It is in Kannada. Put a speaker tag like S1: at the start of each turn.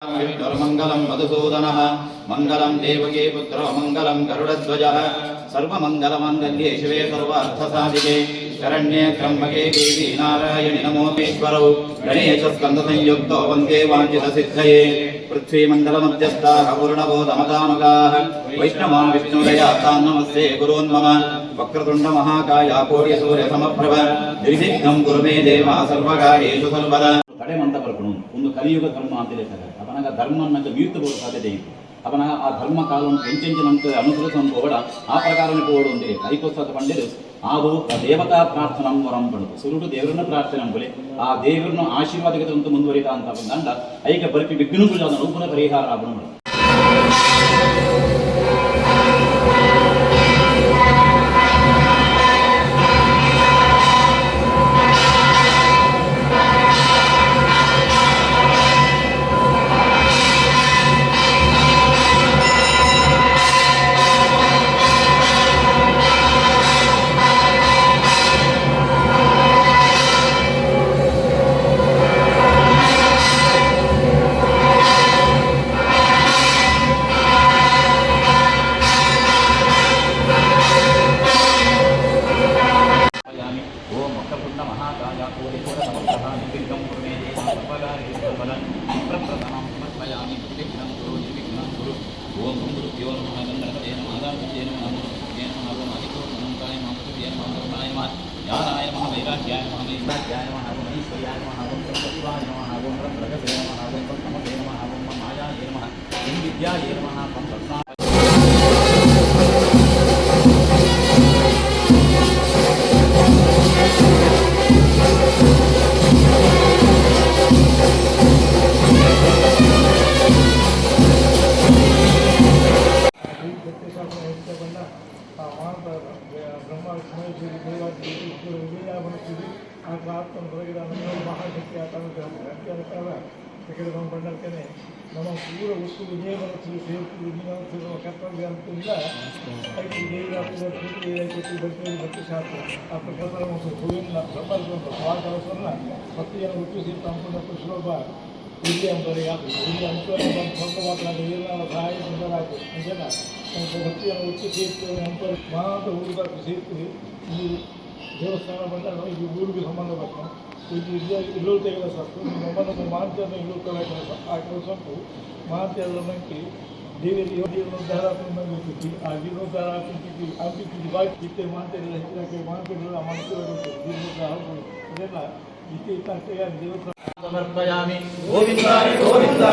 S1: मंगलम मधुसूदनः मंगलम देवकी पुत्रो मंगलम गरुडध्वजः सर्वमंगलमांगल्ये शिवे सर्वार्थसाधिके शरण्ये त्र्यंबके देवी नारायणि नमोऽपीश्वरौ गणेशस्कन्धसंयुक्तो वन्दे वाञ्छितसिद्धये पृथ्वीमण्डलमध्यस्थाः पूर्णबोधमदानुगाः वैष्णवान् विष्णुदया तान् नमस्ते गुरून् मम वक्रतुण्डमहाकाय कोटिसूर्यसमप्रभ निर्विघ्नं कुरु मे देव सर्वकार्येषु सर्वदा ತಡೆಮಂತ ಬರ್ಕೊಂಡು ಒಂದು ಕಲಿಯುಗ ಧರ್ಮ ಅಂತ ಹೇಳ್ತಾರೆ ಅವನಾಗ ಧರ್ಮನಂತ ಮೀರ್ತು ಬರೋ ಸಾಧ್ಯತೆ ಇತ್ತು ಅವನಾಗ ಆ ಧರ್ಮ ಕಾಲವನ್ನು ಎಂಚೆಂಚಿನಂತ ಅನುಸರಿಸುವಂತ ಹೋಗಡ ಆ ಪ್ರಕಾರನೇ ಹೋಗೋದು ಒಂದೇ ಕೈಕೋಸ್ತ ಪಂಡಿರು ಆದು ದೇವತಾ ಪ್ರಾರ್ಥನಾ ವರಂ ಪಡೆದು ಸುರುಡು ದೇವರನ್ನ ಪ್ರಾರ್ಥನೆ ಅಂಬಲೆ ಆ ದೇವರನ್ನ ಆಶೀರ್ವಾದಕ್ಕೆ ಮುಂದುವರಿತಾ ಅಂತ ಬಂದಂಡ ಐಕ ಬರ್ಪಿ ವಿಘ್ನಗಳು ಅದನ್ನು ಪುನಃ ಪರಿಹಾರ ಆಗೋಣ. ನಮ್ಮ ಪೂರ ಉತ್ತು ವಿಜಯವಂತ ಕರ್ತವ್ಯ ಅಂತಂದ ಭಕ್ತಿ ಶಾಸ್ತ್ರ ಆ ಪ್ರಕಾರ ಹೂವಿನ ಅವಸರನ 10 ಜನ ಹುಟ್ಟಿಸಿ ಸಂಪೂರ್ಣ ಶ್ಲೋಕ ಇಲ್ಲಿ ಅಂತಾರೆ ಯಾವುದು ಇಲ್ಲಿ ಅಂತರ ಸ್ವಲ್ಪ ಮಾತ್ರ ಸಹಾಯ ಸುಂದರಾಯ್ತು ಅಂಜನ ಭಕ್ತಿಯನ್ನು ಹುಟ್ಟಿ ಸೇರ್ತೀವಿ ಅಂತ ಮಾತ ಊರುಗಾರ ಸೇರ್ತೀವಿ ಈ ದೇವಸ್ಥಾನ ಬಂದಾಗ ಇದು ಊರಿಗೆ ಸಂಬಂಧ ಬರ್ತಾನೆ ಇದು ಇಲ್ಲೂ ತೆಗೆದ ಸಾಕು ನಮ್ಮನ್ನು ಮಾಂತ್ಯವನ್ನು ಇಲ್ಲೂ ತಗೋಬೇಕು ಆ ಕೆಲಸಕ್ಕೂ ಮಾಂತ್ಯದ ಮಂಕಿ ದೇವರಿಗೆ ಜೀರ್ಣೋದ್ಧಾರ ಆ ಜೀರ್ಣೋದ್ಧಾರ ಆಗ್ತಿತ್ತು ಬಾಕಿ ಮಾಂತ್ಯಗಳ ಹೆಚ್ಚಿನ ಮಾಂತ್ಯಗಳು ಆ ಮಾಂತ್ಯಗಳು ಜೀರ್ಣೋದ್ಧಾರ ಇದೆಲ್ಲ ಇತ್ತೀಚೆಗೆ ದೇವಸ್ಥಾನ ಸಮರ್ಪಯಾಮಿ ಗೋವಿಂದ ಗೋವಿಂದ